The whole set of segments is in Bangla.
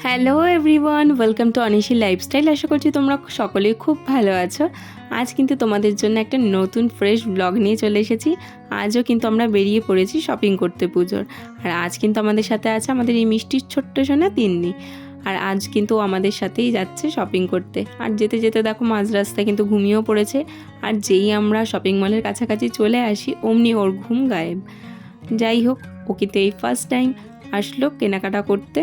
Hello everyone, welcome to Anishi lifestyle. আশা করছি তোমরা সকলেই খুব ভালো আছো। আজ কিন্তু তোমাদের জন্য একটা নতুন ফ্রেশ ব্লগ নিয়ে চলে এসেছি। আজও কিন্তু আমরা বেরিয়ে পড়েছি শপিং করতে পুজোর। আর আজ কিন্তু আমাদের সাথে আছে আমাদের এই মিষ্টির ছোট্ট সোনা তিন্নি। আর আজ কিন্তু আমাদের সাথেই যাচ্ছে শপিং করতে। আর যেতে যেতে দেখো মাঝ রাস্তায় কিন্তু ঘুমিয়েও পড়েছে। আর যেই আমরা শপিং মলের কাছাকাছি চলে আসি অমনি ওর ঘুম গায়েব। যাই হোক, ও কিন্তু এই ফার্স্ট টাইম আসলো কেনাকাটা করতে।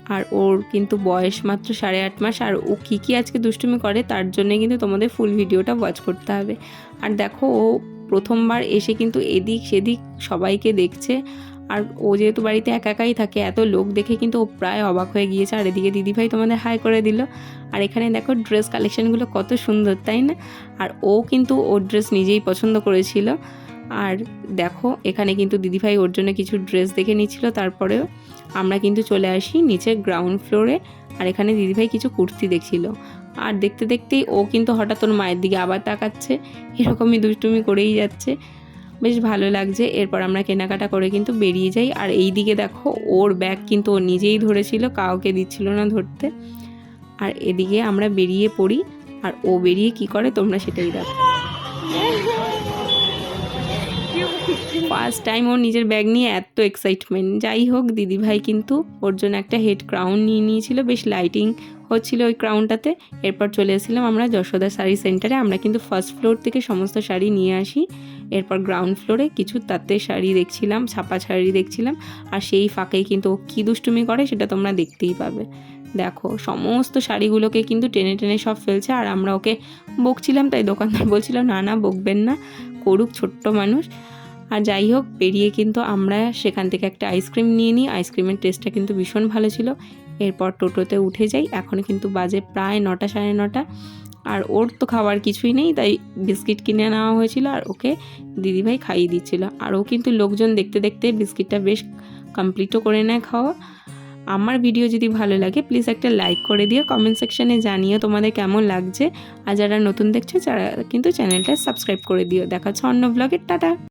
আর ওর কিন্তু বয়স মাত্র 8.5 মাস। আর ও কী আজকে দুষ্টুমি করে তার জন্যে কিন্তু তোমাদের ফুল ভিডিওটা ওয়াচ করতে হবে। আর দেখো, ও প্রথমবার এসে কিন্তু এদিক সেদিক সবাইকে দেখছে। আর ও যেহেতু বাড়িতে একা একাই থাকে, এত লোক দেখে কিন্তু ও প্রায় অবাক হয়ে গিয়েছে। আর এদিকে দিদিভাই তোমাদের হাই করে দিল। আর এখানে দেখো ড্রেস কালেকশানগুলো কত সুন্দর, তাই না? আর ও কিন্তু ওর ড্রেস নিজেই পছন্দ করেছিল। আর দেখো এখানে কিন্তু দিদিভাই ওর জন্য কিছু ড্রেস দেখে নিচ্ছিল। তারপরেও আমরা কিন্তু চলে আসি নিচে গ্রাউন্ড ফ্লোরে। আর এখানে দিদিভাই কিছু কুর্তি দেখছিল। আর দেখতে দেখতেই ও কিন্তু হঠাৎ ওর মায়ের দিকে আবার তাকাচ্ছে, এরকমই দুষ্টুমি করেই যাচ্ছে। বেশ ভালো লাগছে। এরপর আমরা কেনাকাটা করে কিন্তু বেরিয়ে যাই। আর এই দিকে দেখো ওর ব্যাগ কিন্তু ও নিজেই ধরেছিল, কাউকে দিচ্ছিল না ধরতে। আর এদিকে আমরা বেরিয়ে পড়ি। আর ও বেরিয়ে কি করে তোমরা সেটাই দেখো। ফার্স্ট টাইম ওর নিজের ব্যাগ নিয়ে এত এক্সাইটমেন্ট। যাই হোক, দিদিভাই কিন্তু ওর জন্য একটা হেড ক্রাউন নিয়ে নিয়েছিল, বেশ লাইটিং হচ্ছিল ওই ক্রাউনটাতে। এরপর চলে এসেছিলাম আমরা যশোদা শাড়ি সেন্টারে। আমরা কিন্তু ফার্স্ট ফ্লোর থেকে সমস্ত শাড়ি নিয়ে আসি। এরপর গ্রাউন্ড ফ্লোরে কিছু তাতে শাড়ি দেখছিলাম, ছাপা শাড়ি দেখছিলাম। আর সেই ফাঁকেই কিন্তু ও কী দুষ্টুমি করে সেটা তোমরা দেখতেই পাবে। দেখো সমস্ত শাড়িগুলোকে কিন্তু টেনে টেনে সব ফেলছে। আর আমরা ওকে বকছিলাম, তাই দোকানদার বলছিল না না বকবেন না, করুক, ছোট্ট মানুষ। আর যাই হোক, বেরিয়ে কিন্তু আমরা সেখান থেকে একটা আইসক্রিম নিয়ে নিই। আইসক্রিমের টেস্টটা কিন্তু ভীষণ ভালো ছিল। এরপর টোটোতে উঠে যাই। এখন কিন্তু বাজে প্রায় 9টা, 9:30। আর ওর তো খাওয়ার কিছুই নেই, তাই বিস্কিট কিনে নেওয়া হয়েছিল আর ওকে দিদিভাই খাইয়ে দিচ্ছিল। আর ও কিন্তু লোকজন দেখতে দেখতে বিস্কিটটা বেশ কমপ্লিটও করে নেয় খাওয়া। আমার ভিডিও যদি ভালো লাগে প্লিজ একটা লাইক করে দিও, কমেন্ট সেকশানে জানিও তোমাদের কেমন লাগছে। আর যারা নতুন দেখছো তারা কিন্তু চ্যানেলটা সাবস্ক্রাইব করে দিও। দেখা হচ্ছে অন্য ব্লগে। টাটা।